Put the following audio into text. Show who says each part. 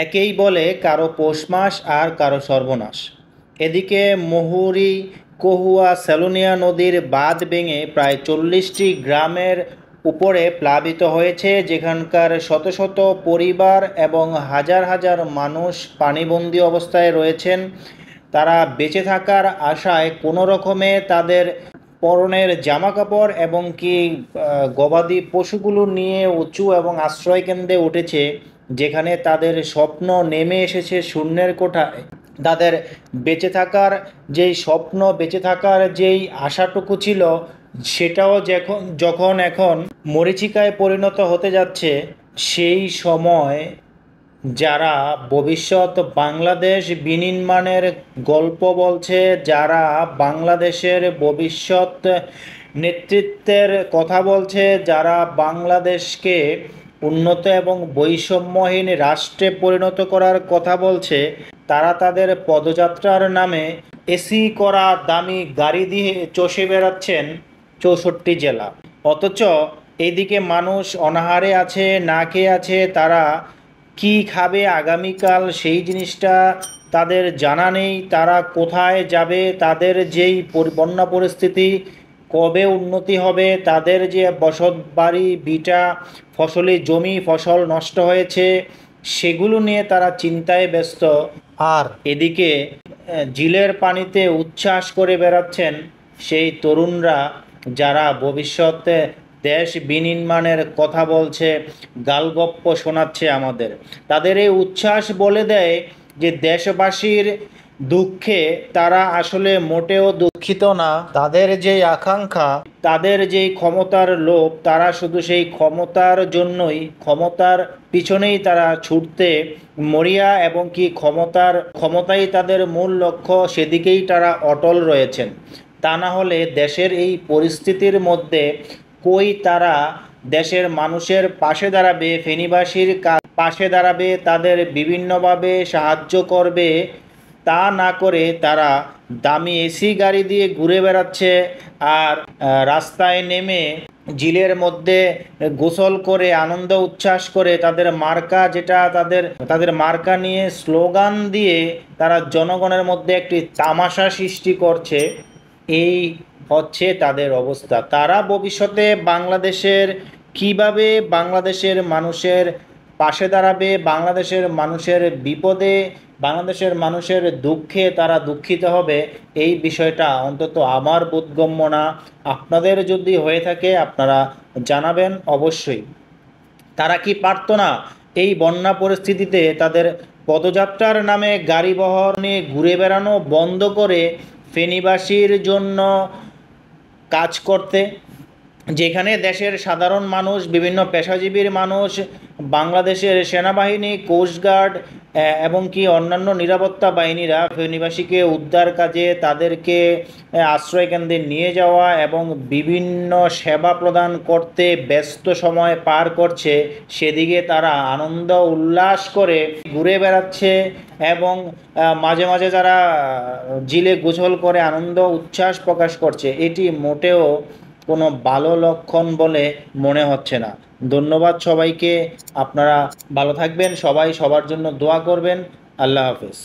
Speaker 1: একেই বলে কারো পৌষ মাস আর কারো সর্বনাশ। এদিকে মুহুরী, কহুয়া, সেলোনিয়া নদীর বাঁধ ভেঙে প্রায় 40টি গ্রামের উপরে প্লাবিত হয়েছে, যেখানকার শত শত পরিবার এবং হাজার হাজার মানুষ পানিবন্দী অবস্থায় রয়েছেন। তারা বেঁচে থাকার আশায় কোনো রকমে তাদের পরনের জামাকাপড় এবং কি গবাদি পশুগুলো নিয়ে উঁচু এবং আশ্রয়কেন্দ্রে উঠেছে, যেখানে তাদের স্বপ্ন নেমে এসেছে শূন্যের কোঠায়। তাদের বেঁচে থাকার যেই স্বপ্ন, বেঁচে থাকার যেই আশাটুকু ছিল, সেটাও যখন যখন এখন মরীচিকায় পরিণত হতে যাচ্ছে, সেই সময় যারা ভবিষ্যৎ বাংলাদেশ বিনির্মাণের গল্প বলছে, যারা বাংলাদেশের ভবিষ্যৎ নেতৃত্বের কথা বলছে, যারা বাংলাদেশকে উন্নত এবং বৈষম্যহীন রাষ্ট্রে পরিণত করার কথা বলছে, তারা তাদের পদযাত্রার নামে এসি করা দামি গাড়ি দিয়ে চষে বেড়াচ্ছেন 64 জেলা। অথচ এইদিকে মানুষ অনাহারে আছে, না খেয়ে আছে। তারা কি খাবে আগামীকাল সেই জিনিসটা তাদের জানা নেই। তারা কোথায় যাবে, তাদের যেই বন্যা পরিস্থিতি, কবে উন্নতি হবে, তাদের যে বসত বাড়ি, ভিটা, ফসলি জমি, ফসল নষ্ট হয়েছে, সেগুলো নিয়ে তারা চিন্তায় ব্যস্ত। আর এদিকে ঝিলের পানিতে উচ্ছ্বাস করে বেড়াচ্ছেন সেই তরুণরা, যারা ভবিষ্যতে দেশ বিনির্মাণের কথা বলছে, গালগপ্প শোনাচ্ছে আমাদের। তাদের এই উচ্ছ্বাস বলে দেয় যে দেশবাসীর দুঃখে তারা আসলে মোটেও দুঃখিত না। তাদের যেই আকাঙ্ক্ষা, তাদের যেই ক্ষমতার লোভ, তারা শুধু সেই ক্ষমতার জন্যই, ক্ষমতার পিছনেই তারা ছুটতে মরিয়া, এবং কি ক্ষমতাই তাদের মূল লক্ষ্য, সেদিকেই তারা অটল রয়েছেন। তা না হলে দেশের এই পরিস্থিতির মধ্যে কই তারা দেশের মানুষের পাশে দাঁড়াবে, ফেনীবাসীর পাশে দাঁড়াবে, তাদের বিভিন্নভাবে সাহায্য করবে। তা না করে তারা দামি এসি গাড়ি দিয়ে ঘুরে বেড়াচ্ছে, আর রাস্তায় নেমে ঝিলের মধ্যে গোসল করে আনন্দ উচ্ছ্বাস করে তাদের মার্কা, যেটা তাদের মার্কা নিয়ে স্লোগান দিয়ে তারা জনগণের মধ্যে একটি তামাশা সৃষ্টি করছে। এই হচ্ছে তাদের অবস্থা। তারা ভবিষ্যতে কিভাবে বাংলাদেশের মানুষের পাশে দাঁড়াবে, বাংলাদেশের মানুষের বিপদে, বাংলাদেশের মানুষের দুঃখে তারা দুঃখিত হবে, এই বিষয়টা অন্তত আমার বোধগম্য না। আপনাদের যদি হয়ে থাকে আপনারা জানাবেন অবশ্যই। তারা কি পারতো না এই বন্যা পরিস্থিতিতে তাদের পদযাত্রার নামে গাড়ি বহর নিয়ে ঘুরে বেড়ানো বন্ধ করে ফেনীবাসীর জন্য কাজ করতে? যেখানে দেশের সাধারণ মানুষ, বিভিন্ন পেশাজীবীর মানুষ, বাংলাদেশের সেনাবাহিনী, কোস্টগার্ড এবং কি অন্যান্য নিরাপত্তা বাহিনীরা ফেনীবাসীকে উদ্ধার কাজে, তাদেরকে আশ্রয়কেন্দ্রে নিয়ে যাওয়া এবং বিভিন্ন সেবা প্রদান করতে ব্যস্ত সময় পার করছে, সেদিকে তারা আনন্দ উল্লাস করে ঘুরে বেড়াচ্ছে। এবং মাঝে মাঝে যারা ঝিলে গোসল করে আনন্দ উচ্ছ্বাস প্রকাশ করছে, এটি মোটেও কোনো ভালো লক্ষণ বলে মনে হচ্ছে না। ধন্যবাদ সবাইকে। আপনারা ভালো থাকবেন, সবাই সবার জন্য দোয়া করবেন। আল্লাহ হাফেজ।